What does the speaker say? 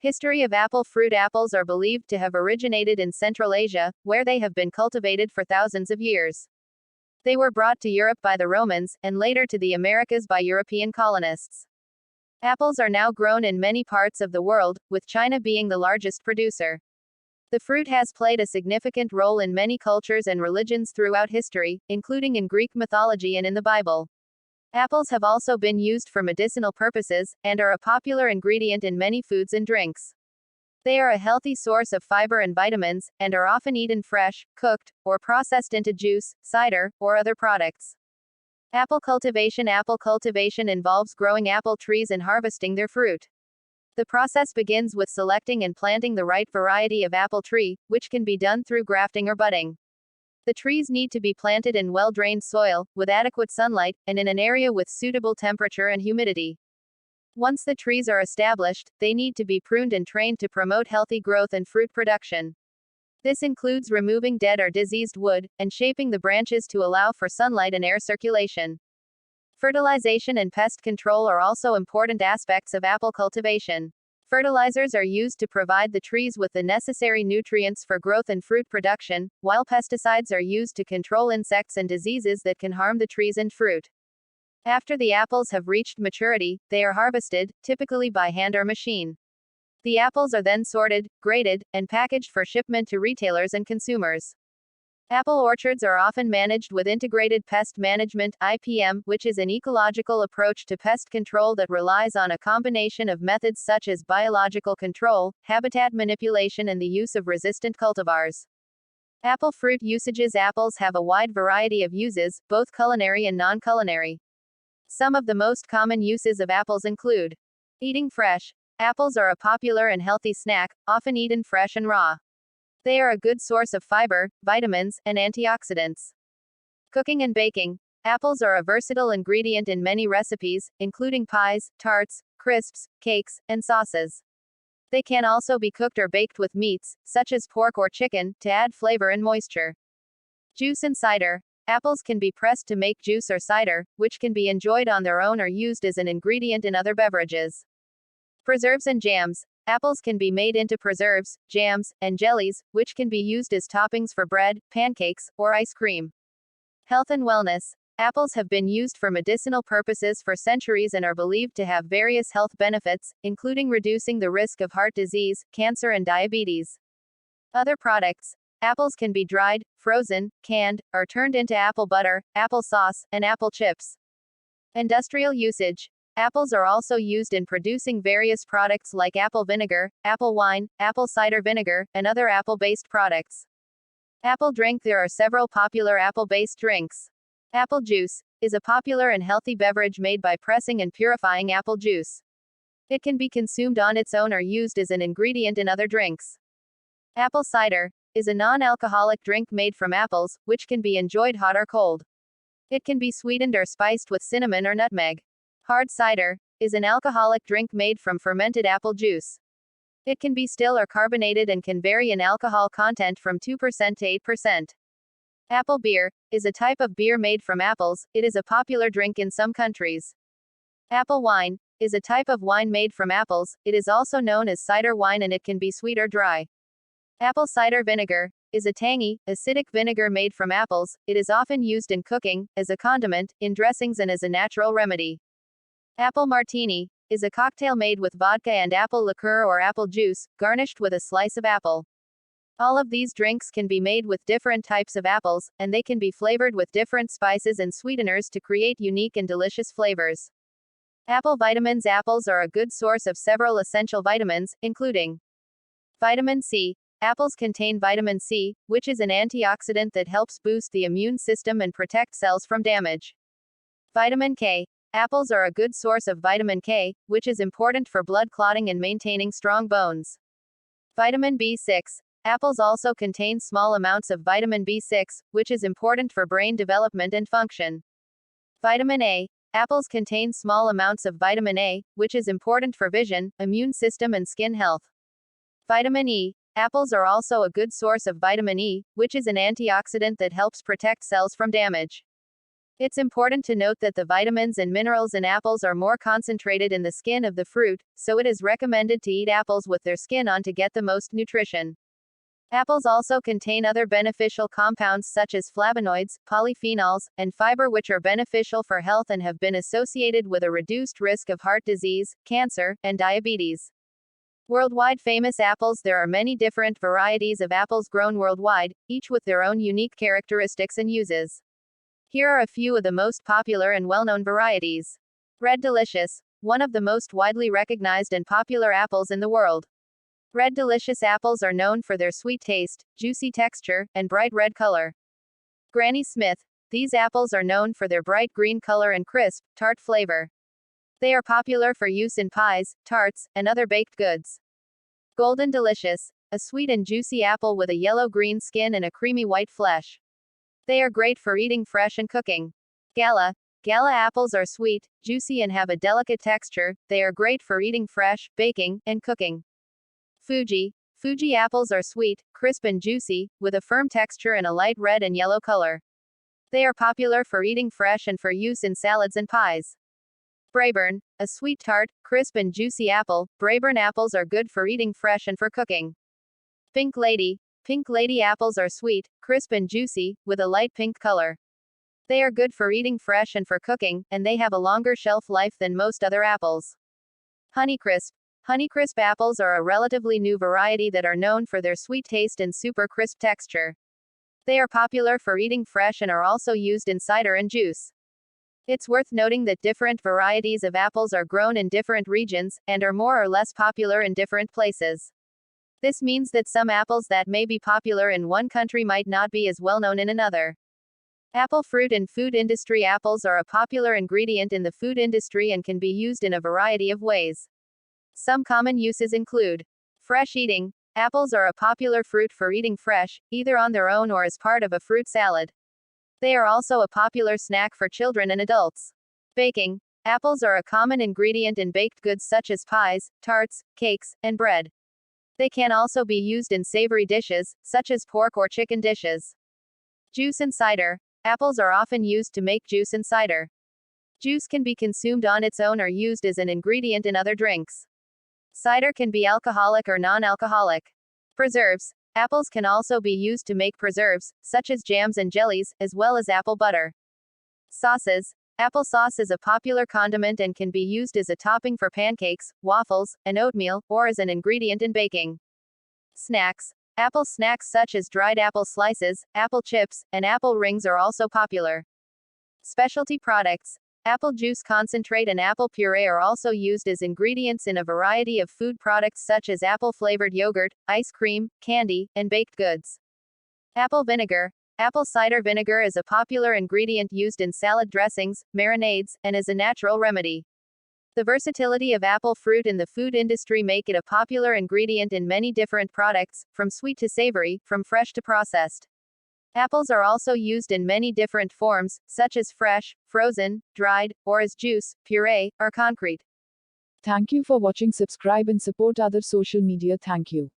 History of apple fruit. Apples are believed to have originated in Central Asia, where they have been cultivated for thousands of years. They were brought to Europe by the Romans, and later to the Americas by European colonists. Apples are now grown in many parts of the world, with China being the largest producer. The fruit has played a significant role in many cultures and religions throughout history, including in Greek mythology and in the Bible. Apples have also been used for medicinal purposes, and are a popular ingredient in many foods and drinks. They are a healthy source of fiber and vitamins, and are often eaten fresh, cooked, or processed into juice, cider, or other products. Apple cultivation. Apple cultivation involves growing apple trees and harvesting their fruit. The process begins with selecting and planting the right variety of apple tree, which can be done through grafting or budding. The trees need to be planted in well-drained soil, with adequate sunlight, and in an area with suitable temperature and humidity. Once the trees are established, they need to be pruned and trained to promote healthy growth and fruit production. This includes removing dead or diseased wood, and shaping the branches to allow for sunlight and air circulation. Fertilization and pest control are also important aspects of apple cultivation. Fertilizers are used to provide the trees with the necessary nutrients for growth and fruit production, while pesticides are used to control insects and diseases that can harm the trees and fruit. After the apples have reached maturity, they are harvested, typically by hand or machine. The apples are then sorted, graded, and packaged for shipment to retailers and consumers. Apple orchards are often managed with integrated pest management (IPM), which is an ecological approach to pest control that relies on a combination of methods such as biological control, habitat manipulation, and the use of resistant cultivars. Apple fruit usages. Apples have a wide variety of uses, both culinary and non-culinary. Some of the most common uses of apples include eating fresh. Apples are a popular and healthy snack, often eaten fresh and raw. They are a good source of fiber, vitamins, and antioxidants. Cooking and baking. Apples are a versatile ingredient in many recipes, including pies, tarts, crisps, cakes, and sauces. They can also be cooked or baked with meats, such as pork or chicken, to add flavor and moisture. Juice and cider. Apples can be pressed to make juice or cider, which can be enjoyed on their own or used as an ingredient in other beverages. Preserves and jams. Apples can be made into preserves, jams, and jellies, which can be used as toppings for bread, pancakes, or ice cream. Health and wellness. Apples have been used for medicinal purposes for centuries and are believed to have various health benefits, including reducing the risk of heart disease, cancer, and diabetes. Other products. Apples can be dried, frozen, canned, or turned into apple butter, apple sauce, and apple chips. Industrial usage. Apples are also used in producing various products like apple vinegar, apple wine, apple cider vinegar, and other apple-based products. Apple drink. There are several popular apple-based drinks. Apple juice is a popular and healthy beverage made by pressing and purifying apple juice. It can be consumed on its own or used as an ingredient in other drinks. Apple cider is a non-alcoholic drink made from apples, which can be enjoyed hot or cold. It can be sweetened or spiced with cinnamon or nutmeg. Hard cider is an alcoholic drink made from fermented apple juice. It can be still or carbonated and can vary in alcohol content from 2% to 8%. Apple beer is a type of beer made from apples. It is a popular drink in some countries. Apple wine is a type of wine made from apples. It is also known as cider wine and it can be sweet or dry. Apple cider vinegar is a tangy, acidic vinegar made from apples. It is often used in cooking, as a condiment, in dressings, and as a natural remedy. Apple martini is a cocktail made with vodka and apple liqueur or apple juice, garnished with a slice of apple. All of these drinks can be made with different types of apples, and they can be flavored with different spices and sweeteners to create unique and delicious flavors. Apple vitamins. Apples are a good source of several essential vitamins, including vitamin C. Apples contain vitamin C, which is an antioxidant that helps boost the immune system and protect cells from damage. Vitamin K. Apples are a good source of vitamin K, which is important for blood clotting and maintaining strong bones. Vitamin B6. Apples also contain small amounts of vitamin B6, which is important for brain development and function. Vitamin A. Apples contain small amounts of vitamin A, which is important for vision, immune system, and skin health. Vitamin E. Apples are also a good source of vitamin E, which is an antioxidant that helps protect cells from damage. It's important to note that the vitamins and minerals in apples are more concentrated in the skin of the fruit, so it is recommended to eat apples with their skin on to get the most nutrition. Apples also contain other beneficial compounds such as flavonoids, polyphenols, and fiber, which are beneficial for health and have been associated with a reduced risk of heart disease, cancer, and diabetes. Worldwide famous apples. There are many different varieties of apples grown worldwide, each with their own unique characteristics and uses. Here are a few of the most popular and well-known varieties. Red Delicious, one of the most widely recognized and popular apples in the world. Red Delicious apples are known for their sweet taste, juicy texture, and bright red color. Granny Smith, these apples are known for their bright green color and crisp, tart flavor. They are popular for use in pies, tarts, and other baked goods. Golden Delicious, a sweet and juicy apple with a yellow-green skin and a creamy white flesh. They are great for eating fresh and cooking. Gala apples are sweet, juicy, and have a delicate texture. They are great for eating fresh, baking, and cooking. Fuji apples are sweet, crisp, and juicy, with a firm texture and a light red and yellow color. They are popular for eating fresh and for use in salads and pies. Braeburn, a sweet tart, crisp, and juicy apple. Braeburn apples are good for eating fresh and for cooking. Pink Lady apples are sweet, crisp, and juicy, with a light pink color. They are good for eating fresh and for cooking, and they have a longer shelf life than most other apples. Honeycrisp apples are a relatively new variety that are known for their sweet taste and super crisp texture. They are popular for eating fresh and are also used in cider and juice. It's worth noting that different varieties of apples are grown in different regions, and are more or less popular in different places. This means that some apples that may be popular in one country might not be as well known in another. Apple fruit and food industry. Apples are a popular ingredient in the food industry and can be used in a variety of ways. Some common uses include fresh eating. Apples are a popular fruit for eating fresh, either on their own or as part of a fruit salad. They are also a popular snack for children and adults. Baking. Apples are a common ingredient in baked goods such as pies, tarts, cakes, and bread. They can also be used in savory dishes, such as pork or chicken dishes. Juice and cider. Apples are often used to make juice and cider. Juice can be consumed on its own or used as an ingredient in other drinks. Cider can be alcoholic or non-alcoholic. Preserves. Apples can also be used to make preserves, such as jams and jellies, as well as apple butter. Sauces. Applesauce is a popular condiment and can be used as a topping for pancakes, waffles, and oatmeal, or as an ingredient in baking. Snacks. Apple snacks such as dried apple slices, apple chips, and apple rings are also popular. Specialty products. Apple juice concentrate and apple puree are also used as ingredients in a variety of food products such as apple-flavored yogurt, ice cream, candy, and baked goods. Apple vinegar. Apple cider vinegar is a popular ingredient used in salad dressings, marinades, and as a natural remedy. The versatility of apple fruit in the food industry make it a popular ingredient in many different products, from sweet to savory, from fresh to processed. Apples are also used in many different forms, such as fresh, frozen, dried, or as juice, puree, or concrete. Thank you for watching. Subscribe and support other social media. Thank you.